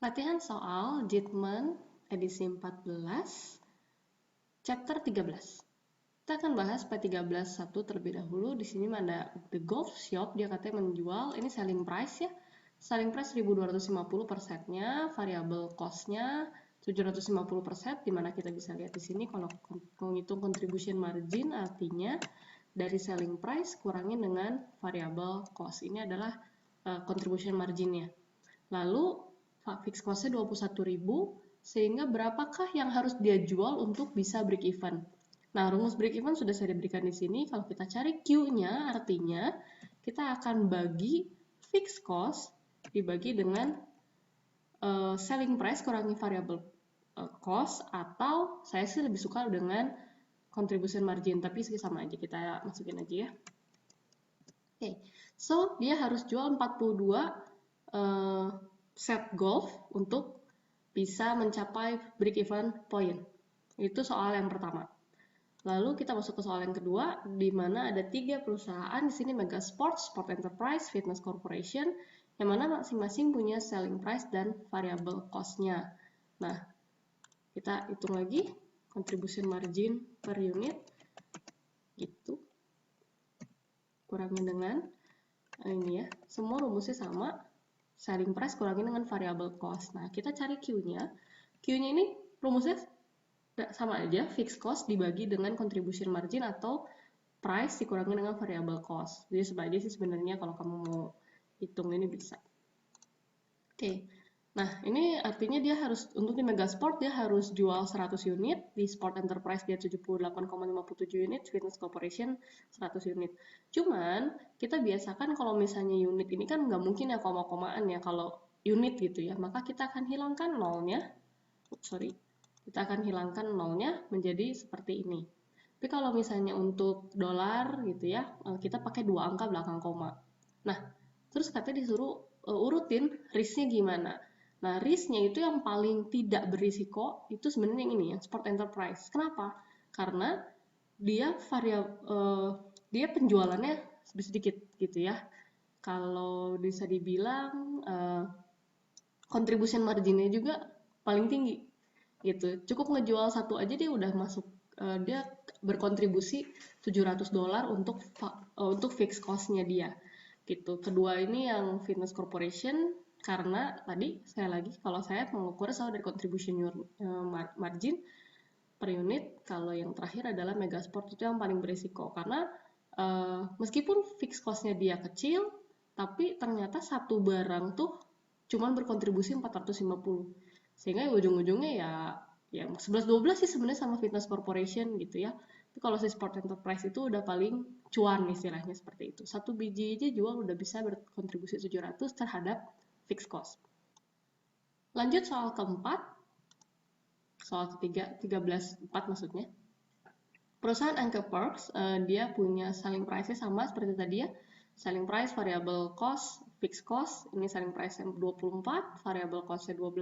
Latihan soal Jitman edisi 14, chapter 13. Kita akan bahas P13.1 terlebih dahulu. Di sini ada The Golf Shop, dia katanya menjual, ini selling price ya. Selling price 1.250 per setnya, variable cost-nya 750 per set, dimana kita bisa lihat di sini kalau menghitung contribution margin artinya dari selling price kurangin dengan variable cost. Ini adalah contribution margin-nya. Lalu fixed cost-nya 21.000, sehingga berapakah yang harus dia jual untuk bisa break even? Nah, rumus break even sudah saya berikan di sini. Kalau kita cari Q-nya, artinya kita akan bagi fixed cost dibagi dengan selling price kurangi variable cost, atau saya sih lebih suka dengan contribution margin, tapi sama aja, kita masukin aja ya. Oke, so dia harus jual 42 set golf untuk bisa mencapai break even point. Itu soal yang pertama. Lalu kita masuk ke soal yang kedua, di mana ada 3 perusahaan di sini, Mega Sports, Sport Enterprise, Fitness Corporation, yang mana masing-masing punya selling price dan variable cost-nya. Nah, kita hitung lagi contribution margin per unit, gitu. Kurangin dengan ini ya, semua rumusnya sama. Selling price kurangin dengan variable cost. Nah, kita cari Q-nya. Q-nya ini rumusnya sama aja, fixed cost dibagi dengan contribution margin atau price dikurangin dengan variable cost. Jadi sebagai sih sebenarnya kalau kamu mau hitung ini bisa. Oke. Nah, ini artinya dia harus, untuk di Mega Sport dia harus jual 100 unit, di Sport Enterprise dia 78,57 unit, Fitness Corporation 100 unit. Cuman, kita biasakan kalau misalnya unit ini kan nggak mungkin ya koma-komaan ya kalau unit gitu ya, maka kita akan hilangkan nolnya, kita akan hilangkan nolnya menjadi seperti ini. Tapi kalau misalnya untuk dolar gitu ya, kita pakai 2 angka belakang koma. Nah, terus katanya disuruh urutin risknya gimana. Nah, risknya itu yang paling tidak berisiko itu sebenarnya yang ini, yang Sport Enterprise. Kenapa? Karena dia dia penjualannya sedikit gitu ya. Kalau bisa dibilang contribution marginnya juga paling tinggi gitu. Cukup ngejual satu aja dia udah masuk, dia berkontribusi $700 untuk fixed cost-nya dia gitu. Kedua ini yang Fitness Corporation, karena tadi saya lagi kalau saya mengukur selalu dari contribution margin per unit. Kalau yang terakhir adalah Mega Sport, itu yang paling berisiko karena meskipun fixed cost-nya dia kecil, tapi ternyata satu barang tuh cuman berkontribusi 450, sehingga ujung-ujungnya ya 11-12 sih sebenarnya sama Fitness Corporation gitu ya. Tapi kalau si Sport Enterprise itu udah paling cuan istilahnya seperti itu. Satu biji aja jual udah bisa berkontribusi 700 terhadap fixed cost. Lanjut soal keempat, soal ketiga, 13.4 maksudnya. Perusahaan Anchor Parks, dia punya selling price-nya sama seperti tadi ya. Selling price, variable cost, fixed cost. Ini selling price-nya 24, variable cost-nya 12.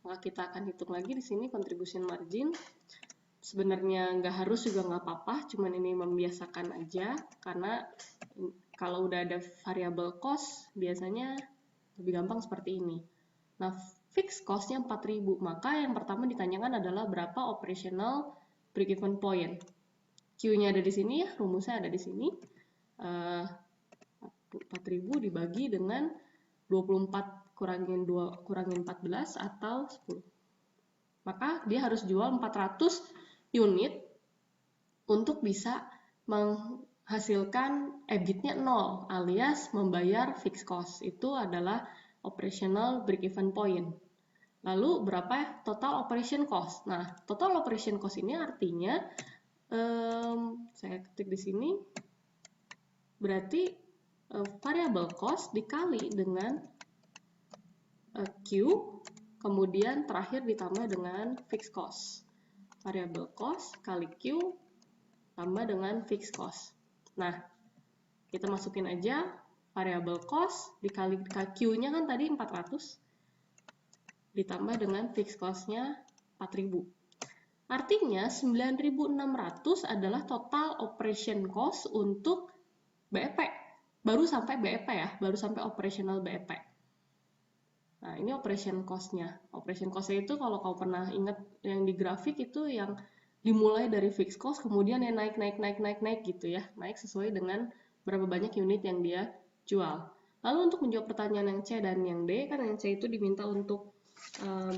Maka kita akan hitung lagi di sini contribution margin. Sebenarnya nggak harus juga nggak apa-apa, cuman ini membiasakan aja. Karena kalau udah ada variable cost, biasanya lebih gampang seperti ini. Nah, fixed cost-nya 4.000, maka yang pertama ditanyakan adalah berapa operational break-even point. Q-nya ada di sini ya, rumusnya ada di sini. 4.000 dibagi dengan 24 kurangin 14 atau 10. Maka dia harus jual 400 unit untuk bisa menghasilkan EBIT-nya 0 alias membayar fixed cost. Itu adalah operational break-even point. Lalu berapa total operation cost? Nah, total operation cost ini artinya saya ketik di sini, berarti variable cost dikali dengan Q, kemudian terakhir ditambah dengan fixed cost. Variable cost kali Q tambah dengan fixed cost. Nah, kita masukin aja variable cost dikali Q-nya kan tadi 400, ditambah dengan fixed cost-nya 4.000. Artinya 9.600 adalah total operation cost untuk BEP. Baru sampai BEP ya, baru sampai operational BEP. Nah, ini operation cost-nya. Operation cost-nya itu kalau kau pernah ingat yang di grafik itu yang dimulai dari fixed cost, kemudian ya naik gitu ya. Naik sesuai dengan berapa banyak unit yang dia jual. Lalu untuk menjawab pertanyaan yang C dan yang D, kan yang C itu diminta untuk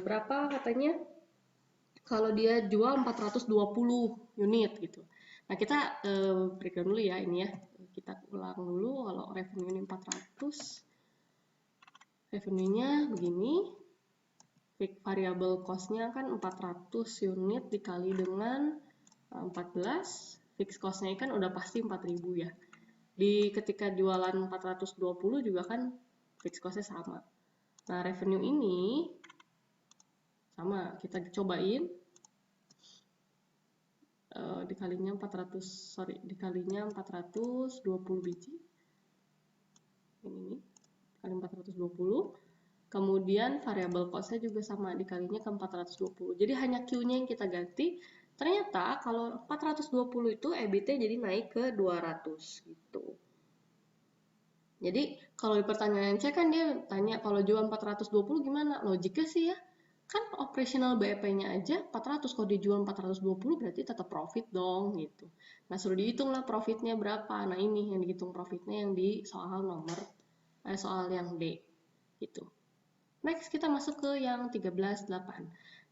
berapa katanya? Kalau dia jual 420 unit gitu. Nah, kita breakdown dulu ya ini ya. Kita ulang dulu kalau revenue ini 400. Revenue-nya begini. Variable cost-nya kan 400 unit dikali dengan 14. Fixed cost-nya kan udah pasti 4000 ya. Ketika jualan 420 juga kan fixed cost-nya sama. Nah, revenue ini sama, kita cobain dikalinya 420 biji. Ini kali 420. Kemudian variable cost-nya juga sama, dikalinya ke 420. Jadi hanya Q-nya yang kita ganti. Ternyata kalau 420 itu EBIT-nya jadi naik ke 200 gitu. Jadi kalau di pertanyaan C kan dia tanya kalau jual 420 gimana? Logiknya sih ya, kan operational BEP-nya aja 400, kalau dijual 420 berarti tetap profit dong gitu. Nah, suruh dihitung lah profitnya berapa. Nah, ini yang dihitung profitnya yang di soal soal yang D gitu. Next kita masuk ke yang 13.8.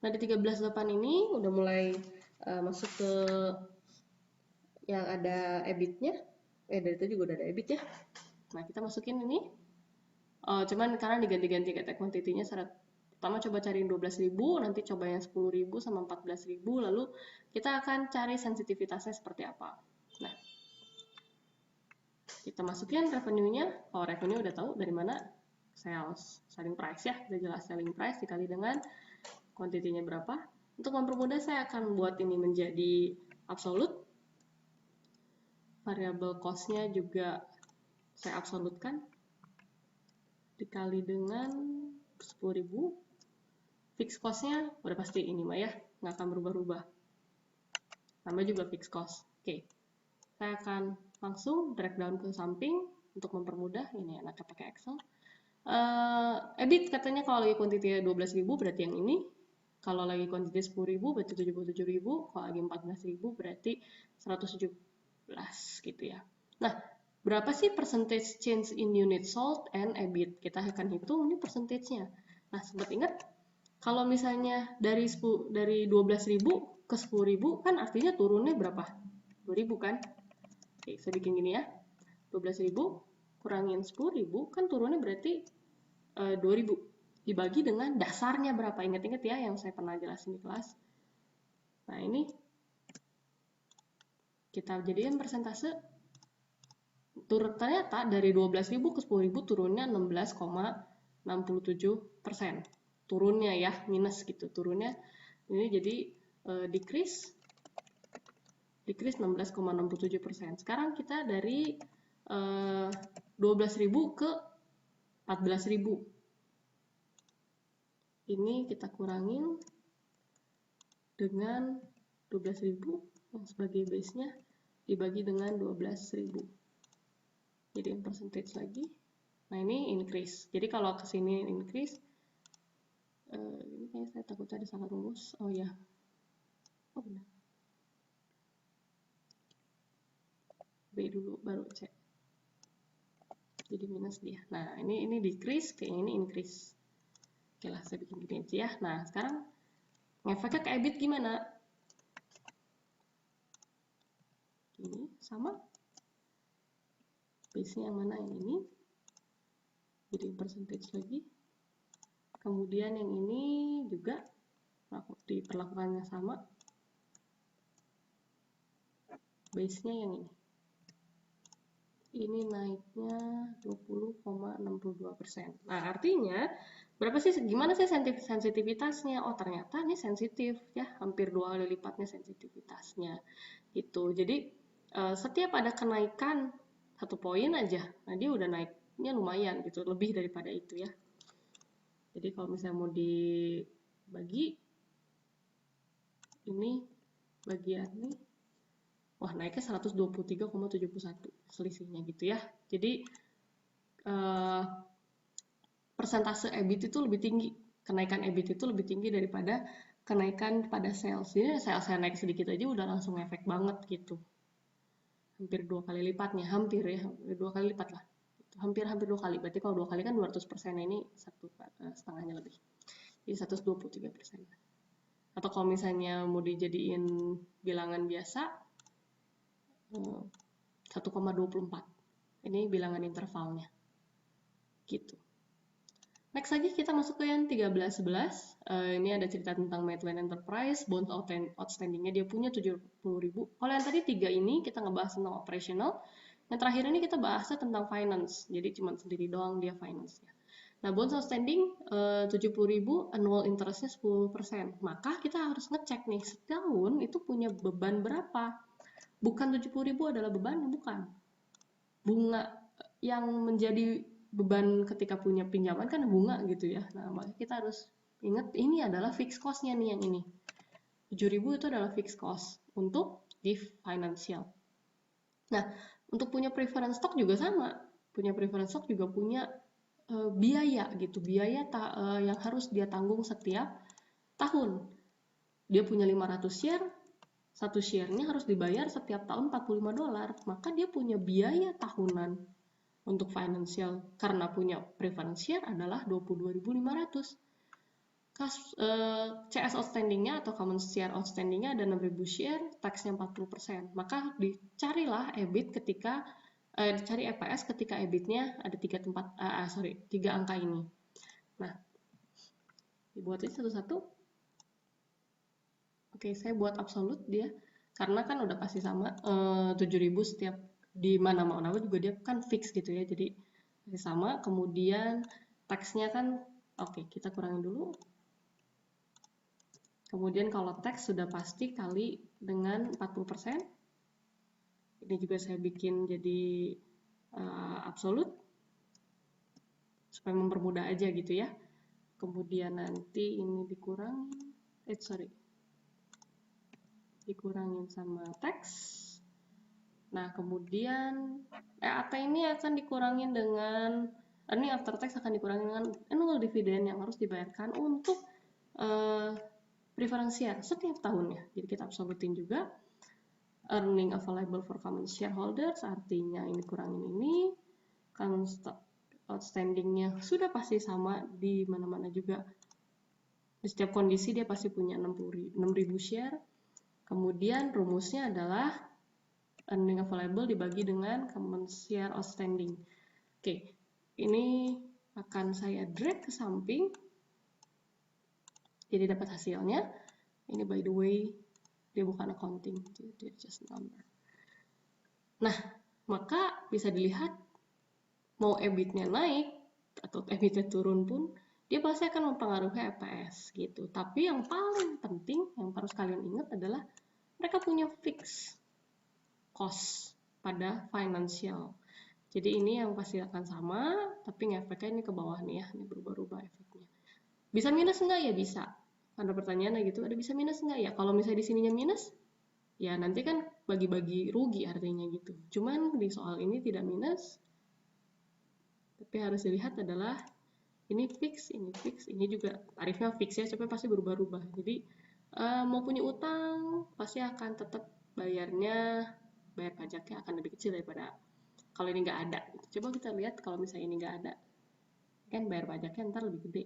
Nah, di 13.8 ini udah mulai masuk ke yang ada EBIT-nya. Dari itu juga udah ada EBIT ya. Nah, kita masukin ini. Cuman karena diganti-ganti kata quantity-nya syarat. Pertama coba cariin 12.000, nanti coba yang 10.000 sama 14.000, lalu kita akan cari sensitivitasnya seperti apa. Nah, kita masukin revenue-nya. Oh, revenue udah tahu dari mana? Sales, selling price ya. Udah jelas selling price dikali dengan quantity-nya berapa. Untuk mempermudah saya akan buat ini menjadi absolute. Variable cost-nya juga saya absolutkan. Dikali dengan 10.000. Fixed cost-nya udah pasti ini mah ya, nggak akan berubah-ubah. Tambah juga fixed cost. Oke, saya akan langsung drag down ke samping untuk mempermudah. Ini enaknya pakai Excel. EBIT katanya kalau lagi quantity 12.000 berarti yang ini. Kalau lagi quantity 10.000 berarti 77.000. Kalau lagi 14.000 berarti 117 gitu ya. Nah, berapa sih percentage change in unit sold and EBIT? Kita akan hitung ini percentage-nya. Nah, sempat ingat kalau misalnya dari 12.000 ke 10.000 kan artinya turunnya berapa? 2.000 kan? Oke, saya bikin gini ya. 12.000 kurangin 10.000 kan turunnya berarti 2.000. Dibagi dengan dasarnya berapa? Ingat-ingat ya yang saya pernah jelasin di kelas. Nah, ini kita jadikan persentase. Ternyata dari 12.000 ke 10.000 turunnya 16,67%. Turunnya ya, minus gitu. Turunnya ini jadi decrease 16,67%. Sekarang kita dari 12.000 ke 14.000. Ini kita kurangin dengan 12.000 yang sebagai base-nya dibagi dengan 12.000. Jadi percentage lagi. Nah, ini increase. Jadi kalau ke sini increase, ini kayak saya takut ada salah rumus. Oh ya. Oh benar. B dulu baru C. Jadi minus dia. Nah, ini decrease, kayaknya ini increase. Oke lah, saya bikin gini aja ya. Nah, sekarang ngefeknya ke EBIT gimana? Ini sama. Base-nya yang mana? Yang ini. Jadi percentage lagi. Kemudian yang ini juga diperlakukannya sama. Base-nya yang ini. Ini naiknya 20,62%. Nah, artinya berapa sih, gimana sih sensitivitasnya? Oh, ternyata ini sensitif ya, hampir 2 kali lipatnya sensitivitasnya. Gitu. Jadi setiap ada kenaikan 1 poin aja, nah dia udah naiknya lumayan gitu, lebih daripada itu ya. Jadi kalau misalnya mau dibagi, ini bagian ini, wah naiknya 123,71 selisihnya gitu ya. Jadi persentase EBIT itu lebih tinggi, kenaikan EBIT itu lebih tinggi daripada kenaikan pada sales. Jadi salesnya naik sedikit aja udah langsung efek banget gitu. Hampir 2 kali lipatnya, hampir ya, 2 kali lipat lah. Hampir 2 kali. Berarti kalau 2 kali kan 200%, ini setengahnya lebih. Jadi 123%. Atau kalau misalnya mau dijadiin bilangan biasa, 1,24. Ini bilangan intervalnya. Gitu. Next lagi kita masuk ke yang 13-11. Ini ada cerita tentang Medline Enterprise, bonds outstandingnya dia punya 70.000. Kalau yang tadi 3 ini kita ngebahas tentang operational. Yang terakhir ini kita bahasnya tentang finance. Jadi cuma sendiri doang dia finance-nya. Nah, bonds outstanding 70.000, annual interest-nya 10%. Maka kita harus ngecek nih, setahun itu punya beban berapa? Bukan 70.000 adalah beban, bukan. Bunga yang menjadi beban ketika punya pinjaman kan bunga gitu ya. Nah, makanya kita harus ingat ini adalah fixed cost-nya nih yang ini. 7.000 itu adalah fixed cost untuk di financial. Nah, untuk punya preference stock juga sama. Punya preference stock juga punya biaya gitu. Biaya yang harus dia tanggung setiap tahun. Dia punya 500 share, satu share-nya harus dibayar setiap tahun $45. Maka dia punya biaya tahunan untuk financial karena punya preference share adalah 22.500. CS outstandingnya atau common share outstandingnya ada 6.000 share, taxnya 40%. Maka dicarilah EBIT ketika dicari EPS ketika EBIT-nya ada 3 angka ini. Nah, dibuatin satu-satu. Oke, saya buat absolute dia karena kan udah pasti sama 7.000 setiap di mana mau juga dia kan fix gitu ya, jadi sama. Kemudian taxnya kan oke, kita kurangin dulu. Kemudian kalau tax sudah pasti kali dengan 40%. Ini juga saya bikin jadi absolute supaya mempermudah aja gitu ya. Kemudian nanti ini dikurangin dikurangin sama tax. Nah, kemudian EAT ini akan dikurangin dengan earning after tax akan dikurangi dengan annual dividend yang harus dibayarkan untuk preference share setiap tahunnya. Jadi kita absolutin juga earning available for common shareholders, artinya ini kurangin ini. Common stock outstandingnya sudah pasti sama di mana-mana juga. Di setiap kondisi dia pasti punya 6.000 share. Kemudian rumusnya adalah earning available dibagi dengan common share outstanding. Oke, ini akan saya drag ke samping. Jadi dapat hasilnya. Ini by the way, dia bukan accounting, dia just number. Nah, maka bisa dilihat mau EBIT-nya naik atau EBIT-nya turun pun, dia pasti akan mempengaruhi EPS gitu. Tapi yang paling penting, yang harus kalian ingat adalah mereka punya fixed cost pada financial. Jadi ini yang pasti akan sama, tapi ngefeknya ini ke bawah nih ya, ini berubah-ubah efeknya. Bisa minus enggak? Ya bisa. Ada pertanyaannya gitu, ada bisa minus enggak? Ya kalau misalnya di sininya minus, ya nanti kan bagi-bagi rugi artinya gitu. Cuman di soal ini tidak minus, tapi harus dilihat adalah ini fix, ini juga tarifnya fix ya, tapi pasti berubah-ubah. Jadi mau punya utang pasti akan tetap bayar pajaknya akan lebih kecil daripada kalau ini nggak ada. Coba kita lihat kalau misalnya ini nggak ada, kan bayar pajaknya ntar lebih gede.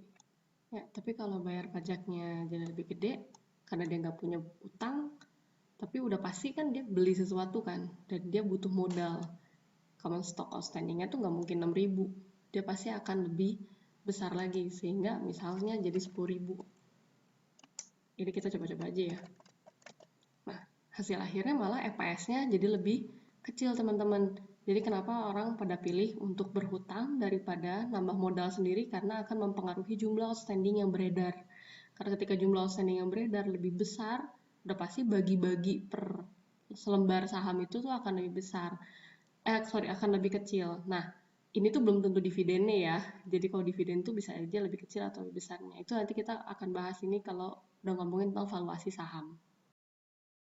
Ya, tapi kalau bayar pajaknya jadi lebih gede karena dia nggak punya utang, tapi udah pasti kan dia beli sesuatu kan, dan dia butuh modal. Common stock outstandingnya tuh nggak mungkin 6.000, dia pasti akan lebih besar lagi, sehingga misalnya jadi 10.000. Jadi kita coba-coba aja ya. Nah, hasil akhirnya malah EPS-nya jadi lebih kecil teman-teman. Jadi kenapa orang pada pilih untuk berhutang daripada nambah modal sendiri, karena akan mempengaruhi jumlah outstanding yang beredar. Karena ketika jumlah outstanding yang beredar lebih besar, udah pasti bagi-bagi per selembar saham itu tuh akan lebih besar. Akan lebih kecil. Nah, ini tuh belum tentu dividennya ya. Jadi kalau dividen tuh bisa aja lebih kecil atau lebih besarnya. Itu nanti kita akan bahas ini kalau udah ngomongin tentang valuasi saham.